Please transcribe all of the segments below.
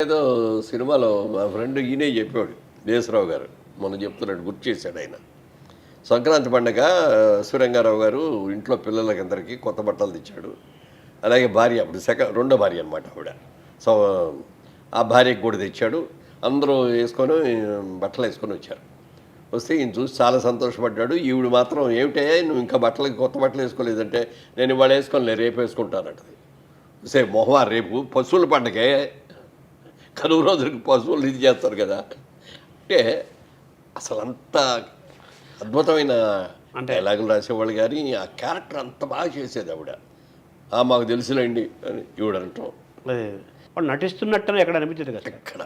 ఏదో సినిమాలో మా ఫ్రెండ్ ఈయనే చెప్పాడు, దేశరావు గారు మొన్న చెప్తున్నాడు, గుర్తు చేశాడు ఆయన. సంక్రాంతి పండగ సూర్యంగారావు గారు ఇంట్లో పిల్లలకి అందరికీ కొత్త బట్టలు తెచ్చాడు. అలాగే భార్య, అప్పుడు రెండో భార్య అనమాట ఆవిడ. సో ఆ భార్యకి కూడా తెచ్చాడు. అందరూ వేసుకొని బట్టలు వేసుకొని వచ్చారు. వస్తే ఈయన చూసి చాలా సంతోషపడ్డాడు. ఈవిడ మాత్రం ఏమిటే నువ్వు ఇంకా కొత్త బట్టలు వేసుకోలేదంటే, నేను ఇవాళ వేసుకోలే, రేపు వేసుకుంటానంటది. సే మొహమా, రేపు పశువుల పండగే, కనుమ రోజులకి పశువులు ఇది చేస్తారు కదా అంటే అసలు అంత అద్భుతమైన అంటే ఎలాగలు రాసేవాళ్ళు. కానీ ఆ క్యారెక్టర్ అంత బాగా చేసేది ఆవిడ. మాకు తెలుసులేండి అని ఈవిడంటాం. వాడు నటిస్తున్నట్టు ఎక్కడ అనిపించదు కదా. ఎక్కడ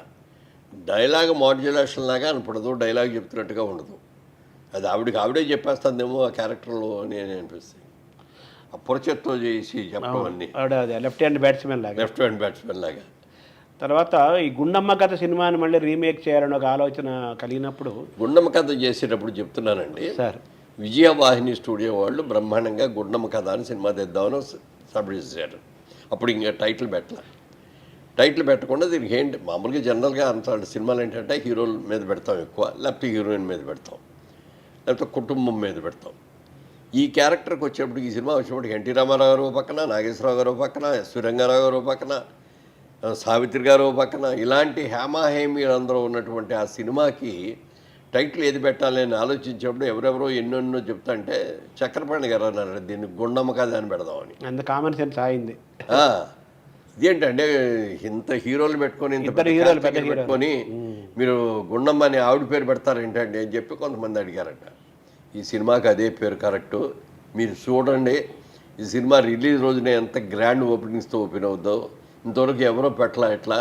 డైలాగ్ మాడ్యులేషన్ లాగా అనిపడదు, డైలాగ్ చెప్తున్నట్టుగా ఉండదు. అది ఆవిడే చెప్పేస్తుందేమో ఆ క్యారెక్టర్లో అని అనిపిస్తుంది. అప్పురచేత్తో చేసి చెప్పడం అన్నీ. ఆవిడ లెఫ్ట్ హ్యాండ్ బ్యాట్స్మెన్ లాగా. తర్వాత ఈ గుండమ్మ కథ సినిమాని మళ్ళీ రీమేక్ చేయాలని ఒక ఆలోచన కలిగినప్పుడు, గుండమ్మ కథ చేసేటప్పుడు చెప్తున్నానండి సార్, విజయవాహిని స్టూడియో వాళ్ళు బ్రహ్మాండంగా గుండమ్మ కథ అని సినిమా తెద్దామని సబ్మిట్ చేశారు. అప్పుడు ఇంకా టైటిల్ పెట్టకుండా దీనికి ఏంటి, మామూలుగా జనరల్గా అంత సినిమాలు ఏంటంటే హీరోల మీద పెడతాం ఎక్కువ, లేకపోతే హీరోయిన్ మీద పెడతాం, లేకపోతే కుటుంబం మీద పెడతాం. ఈ క్యారెక్టర్కి వచ్చేప్పటికి, ఈ సినిమా వచ్చేప్పటికి ఎన్టీ రామారావు గారు పక్కన, నాగేశ్వరరావు గారు పక్కన, సూర్యంగారావు గారు పక్కన, సావిత్రి గారు పక్కన, ఇలాంటి హేమాహేమీలందరూ ఉన్నటువంటి ఆ సినిమాకి టైటిల్ ఏది పెట్టాలని ఆలోచించినప్పుడు ఎవరెవరో ఎన్నెన్నో చెప్తాంటే చక్రపాణి గారు అన్నారు, దీన్ని గుండమ్మ కథ అని పెడదామని. అంత కామన్ సెన్స్ అయింది. ఇదేంటంటే ఇంత హీరోలు పెట్టుకొని, ఇంత పెట్టుకొని మీరు గుండమ్మ అని ఆవిడ పేరు పెడతారేంటండి అని చెప్పి కొంతమంది అడిగారట. ఈ సినిమాకి అదే పేరు కరెక్టు, మీరు చూడండి. ఈ సినిమా రిలీజ్ రోజునే ఎంత గ్రాండ్ ఓపెనింగ్స్తో ఓపెన్ అవుద్దో, ఇంతవరకు ఎవరో పెట్టలా. ఎట్లా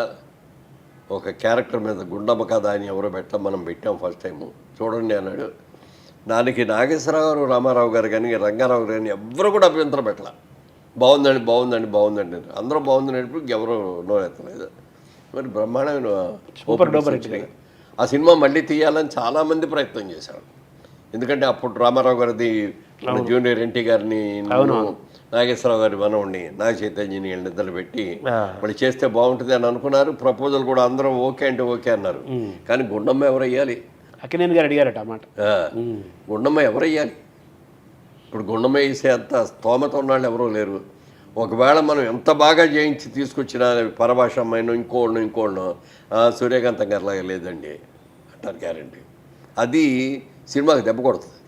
ఒక క్యారెక్టర్ మీద గుండమ్మ కథ అని ఎవరో మనం పెట్టాం ఫస్ట్ టైము, చూడండి అన్నాడు. దానికి నాగేశ్వరరావు గారు, రామారావు గారు కానీ, రంగారావు గారు కానీ ఎవరు కూడా అభ్యంతరం పెట్టలా. బాగుందండి అందరూ బాగుందనేప్పుడు ఎవరు నోరెత్తలేదు. మరి బ్రహ్మాండమైన ఆ సినిమా మళ్ళీ తీయాలని చాలామంది ప్రయత్నం చేశారు. ఎందుకంటే అప్పుడు రామారావు గారిది, జూనియర్ ఎన్టీ గారిని, నాగేశ్వరరావు గారి మనవుడిని నాగ చైతన్యని నిద్రలు పెట్టి మళ్ళీ చేస్తే బాగుంటుంది అని అనుకున్నారు. ప్రపోజల్ కూడా అందరూ ఓకే అంటే ఓకే అన్నారు. కానీ గుండమ్మ ఎవరు అయ్యాలి? అక్కినేని గారు అడిగారట అన్నమాట. గుండమ్మ ఎవరు అయ్యాలి? ఇప్పుడు గుండమ్మ వేసే అంత స్తోమత ఉన్నాళ్ళు ఎవరూ లేరు. ఒకవేళ మనం ఎంత బాగా చేయించి తీసుకొచ్చినా పరభాష అమ్మాయినో ఇంకోళ్ళనో సూర్యకాంతం గారిలాగా లేదండి అంటారు గ్యారంటీ. అది సినిమాకి దెబ్బ కొడుతుంది.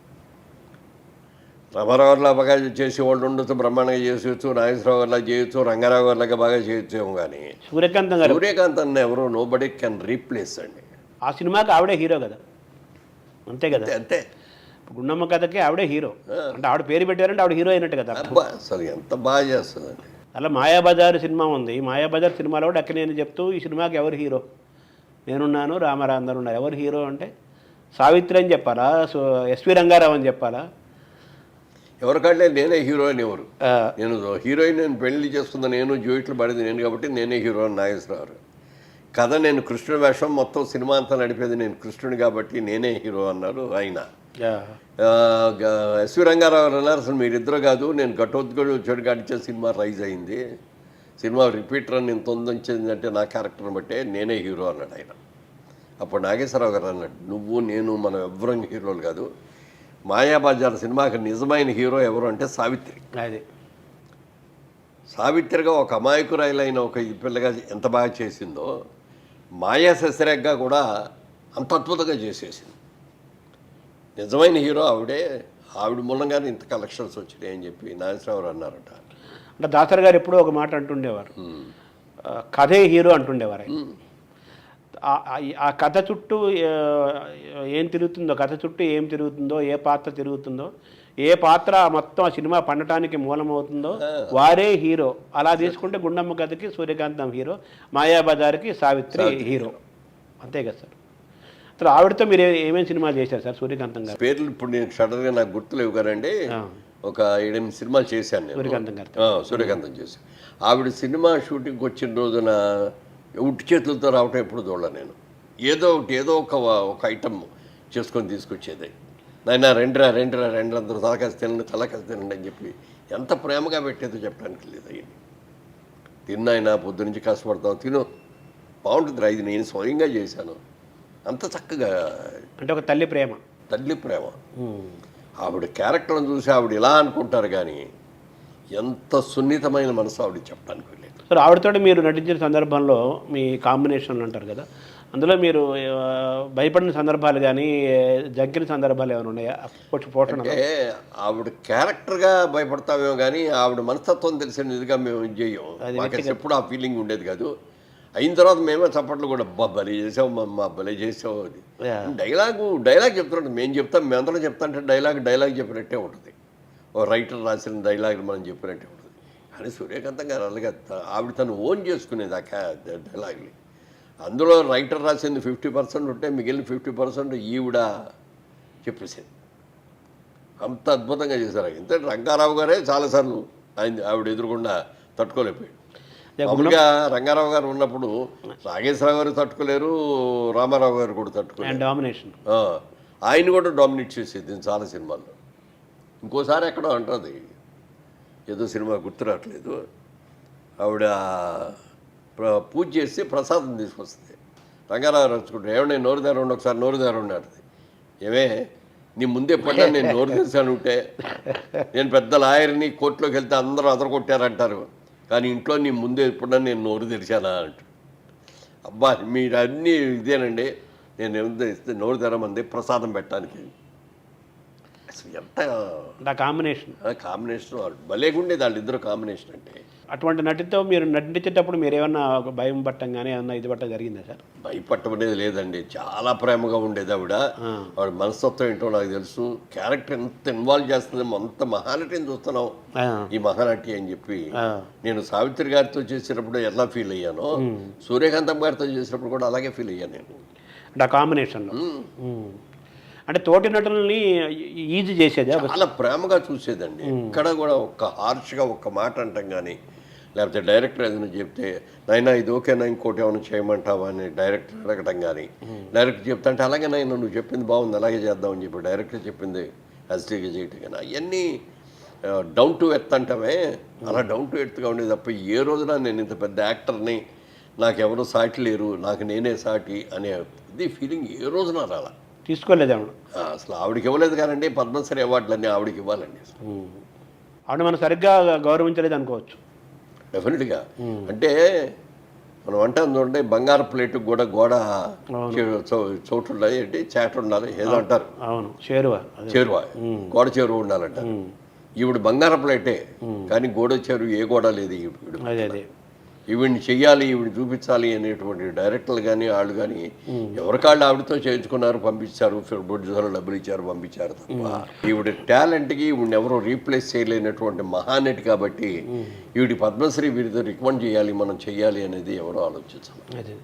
రామారావు గారిలా బాగా చేసేవాళ్ళు ఉండొచ్చు, బ్రహ్మాండంగా చేసేయచ్చు, నాగేశ్వరరావు గారిలా చేయొచ్చు, రంగారావు గారిలాగా బాగా చేయొచ్చేమో. కానీ సూర్యకాంత్ ఎవరో నోబడీ కెన్ రీప్లేస్ అండి. ఆ సినిమాకి ఆవిడే హీరో కదా, అంతే కదా. అంతే, గుండమ్మ కథకి ఆవిడే హీరో అంటే ఆవిడ పేరు పెట్టారంటే ఆవిడ హీరో అయినట్టు కదా. అసలు ఎంత బాగా చేస్తుందండి. అలా మాయాబజార్ సినిమా ఉంది. మాయాబజార్ సినిమాలో కూడా అక్కినేని చెప్తూ ఈ సినిమాకి ఎవరు హీరో, నేనున్నాను, రామారావు అందరూ ఉన్నారు, ఎవరు హీరో అంటే సావిత్రి అని చెప్పాలా, ఎస్వి రంగారావు అని చెప్పాలా, ఎవరికంటే నేనే హీరో అని ఎవరు, నేను హీరోయిన్, నేను పెళ్లి చేసుకున్న నేను, జ్యూయిట్లు పడింది నేను కాబట్టి నేనే హీరో అని నాగేశ్వరరావు. కథ నేను కృష్ణుడి వేషం, మొత్తం సినిమా అంతా నడిపేది నేను కృష్ణుడి కాబట్టి నేనే హీరో అన్నారు ఆయన. ఎస్వి రంగారావు అన్నారు, అసలు మీరిద్దరు కాదు, నేను ఘటోద్గడు చెడు గడిచే సినిమా రైజ్ అయింది, సినిమా రిపీటర్ అని నేను తొందరించిందంటే నా క్యారెక్టర్ని బట్టే నేనే హీరో అన్నాడు ఆయన. అప్పుడు నాగేశ్వరరావు గారు అన్నాడు, నువ్వు నేను మనం ఎవ్వరం హీరోలు కాదు, మాయాబజార్ సినిమాకి నిజమైన హీరో ఎవరు అంటే సావిత్రి. సావిత్రిగా ఒక అమాయకురాయిలైన ఒక పిల్లగా ఎంత బాగా చేసిందో, మాయా శశిరేఖగా కూడా అంత అద్భుతంగా చేసేసింది. నిజమైన హీరో ఆవిడే. ఆవిడ మూలంగానే ఇంత కలెక్షన్స్ వచ్చినాయి అని చెప్పి నాగేశ్వరరావు అన్నారట. అంటే దాసరి గారు ఎప్పుడూ ఒక మాట అంటుండేవారు, కథే హీరో అంటుండేవారు. ఆ కథ చుట్టూ ఏం తిరుగుతుందో, ఏ పాత్ర తిరుగుతుందో, ఏ పాత్ర మొత్తం ఆ సినిమా పండటానికి మూలమవుతుందో వారే హీరో. అలా తీసుకుంటే గుండమ్మ కథకి సూర్యకాంతం హీరో, మాయాబజార్కి సావిత్రి హీరో, అంతే కదా సార్. అసలు ఆవిడతో మీరు ఏమేమి సినిమాలు చేశారు సార్ సూర్యకాంతం గారు? పేర్లు ఇప్పుడు నేను సడన్గా నాకు గుర్తులేవు కదండి. ఒక 7-8 సినిమాలు చేశాను నేను సూర్యకాంతం చేశాను. ఆవిడ సినిమా షూటింగ్కి వచ్చిన రోజున ఉట్టి చేతులతో రావటం ఎప్పుడు చూడలే నేను. ఏదో ఒక ఐటమ్ చేసుకొని తీసుకొచ్చేది. నాయన రెండ్రా అందరూ తలకాసి తినండి అని చెప్పి ఎంత ప్రేమగా పెట్టేదో చెప్పడానికి లేదు. అయ్యింది తిన్నాయినా పొద్దు నుంచి కష్టపడతాం తిను బాగుంటుంది, ఇది నేను స్వయంగా చేశాను, అంత చక్కగా. అంటే ఒక తల్లి ప్రేమ. తల్లి ప్రేమ. ఆవిడ క్యారెక్టర్ని చూసి ఆవిడ ఇలా అనుకుంటారు కానీ ఎంత సున్నితమైన మనసు ఆవిడ చెప్పడానికి వెళ్ళేది. సార్ ఆవిడతో మీరు నటించిన సందర్భంలో మీ కాంబినేషన్లు అంటారు కదా, అందులో మీరు భయపడిన సందర్భాలు కానీ జంకిన సందర్భాలు ఏమైనా ఉన్నాయా? పోషణ అంటే ఆవిడ క్యారెక్టర్గా భయపడతామేమో కానీ ఆవిడ మనస్తత్వం తెలిసిన ఇదిగా మేము ఇది చేయం. మాకు ఎప్పుడు ఆ ఫీలింగ్ ఉండేది కాదు. అయిన తర్వాత మేమే చప్పట్లు కూడా భలే చేసావు మా భలే చేసావు అది. డైలాగ్ చెప్తున్నట్టు మేము చెప్తాం, మేమందరం చెప్తా అంటే డైలాగ్ చెప్పినట్టే ఉంటుంది. ఓ రైటర్ రాసిన డైలాగ్ మనం చెప్పినట్టే ఉంటుంది. కానీ సూర్యకాంతం గారు అలాగే ఆవిడ తను ఓన్ చేసుకునేది ఆ డైలాగ్ని. అందులో రైటర్ రాసింది 50% ఉంటే మిగిలిన 50% ఈవిడ చెప్పేసింది. అంత అద్భుతంగా చేశారు. ఇంత రంగారావు గారే చాలాసార్లు ఆవిడ ఎదురుకుండా తట్టుకోలేకపోయాడు. మామూలుగా రంగారావు గారు ఉన్నప్పుడు నాగేశ్వరరావు గారు తట్టుకోలేరు, రామారావు గారు కూడా తట్టుకోలేరు. డామినేషన్ ఆయన కూడా డామినేట్ చేసేది చాలా సినిమాల్లో. ఇంకోసారి ఎక్కడో అంటుంది, ఏదో సినిమా గుర్తు రావట్లేదు, ఆవిడ పూజ చేసి ప్రసాదం తీసుకొస్తుంది. రంగారావు రచ్చుకుంటే ఏమన్నా నోరు దారుండి, ఒకసారి నోరు దారుండి అంటుంది. ఏమే నీ ముందే పడ్డా నేను నోరు తెరిచాను ఉంటే, నేను పెద్ద లాయర్ని, కోర్టులోకి వెళ్తే అందరూ అదరగొట్టారంటారు, కానీ ఇంట్లో నీ ముందే ఎప్పుడన్నా నేను నోరు తెరిచానా అంట. అబ్బా మీరు అన్నీ ఇదేనండి, నేను ఏమంటే ఇస్తే నోరు తెరమంది ప్రసాదం పెట్టడానికి. అసలు ఎంత కాంబినేషన్ భలేగుండేది వాళ్ళిద్దరు కాంబినేషన్. అంటే అటువంటి నటితో మీరు నటించేటప్పుడు మీరు ఏమన్నా భయం పట్టం కానీ ఏమన్నా ఇది పట్టం జరిగిందా సార్? భయపట్టం అనేది లేదండి, చాలా ప్రేమగా ఉండేది ఆవిడ. ఆవిడ మనస్తత్వం ఏంటో నాకు తెలుసు. క్యారెక్టర్ ఎంత ఇన్వాల్వ్ చేస్తుందేమో, అంత మహానటిని చూస్తున్నాం ఈ మహానటి అని చెప్పి. నేను సావిత్రి గారితో చేసినప్పుడు ఎలా ఫీల్ అయ్యానో, సూర్యకాంతం గారితో చేసినప్పుడు కూడా అలాగే ఫీల్ అయ్యాను నేను. అంటే ఆ కాంబినేషన్లో అంటే తోటి నటులని ఈజీ చేసేది, చాలా ప్రేమగా చూసేదండి. ఇక్కడ కూడా ఒక్క హార్ష్గా ఒక్క మాట అంటాం కానీ, లేకపోతే డైరెక్టర్ ఏదైనా చెప్తే నైనా ఇది ఓకేనా ఇంకోటి ఏమైనా చేయమంటావా అని డైరెక్టర్ అడగటం కానీ, డైరెక్టర్ చెప్తా అంటే అలాగే నైనా నువ్వు చెప్పింది బాగుంది అలాగే చేద్దామని చెప్పి డైరెక్టర్ చెప్పింది యాజిటీగా చేయటం కానీ, అవన్నీ డౌన్ టు ఎర్త్ అంటామే, అలా డౌన్ టు ఎర్త్గా ఉండేది తప్ప ఏ రోజున నేను ఇంత పెద్ద యాక్టర్ని, నాకెవరూ సాటి లేరు, నాకు నేనే సాటి అనే ఇది ఫీలింగ్ ఏ రోజున రాలా. తీసుకోలేదు ఆవిడ అసలు. ఆవిడకి ఇవ్వలేదు కానీ పద్మశ్రీ అవార్డులన్నీ ఆవిడకి ఇవ్వాలండి. ఆవిడ మనం సరిగ్గా గౌరవించలేదు అనుకోవచ్చు. డెఫినెట్గా. అంటే మనం అంటాం చూడండి, బంగారు ప్లేట్ కూడా గోడ చోటు ఉండాలి, ఏంటి చేట ఉండాలి ఏదో అంటారు. అవును, చేరువ గోడ చేరువ ఉండాలంటారు. ఈవిడ బంగారు ప్లేటే కానీ గోడ చేరువ ఏ గోడ లేదు ఈవిడ. ఈవిడిని చెయ్యాలి, ఈవిడ చూపించాలి అనేటువంటి డైరెక్టర్లు కానీ వాళ్ళు కానీ ఎవరికాళ్ళు ఆవిడతో చేయించుకున్నారు, పంపించారు, ప్రొడ్యూసర్లు డబ్బులు ఇచ్చారు, పంపించారు తప్ప ఈవిడ టాలెంట్కి ఈవిడిని ఎవరో రీప్లేస్ చేయలేనటువంటి మహానటి. కాబట్టి ఈవిడి పద్మశ్రీ వీరితో రికమెండ్ చేయాలి, మనం చెయ్యాలి అనేది ఎవరో ఆలోచించాలి.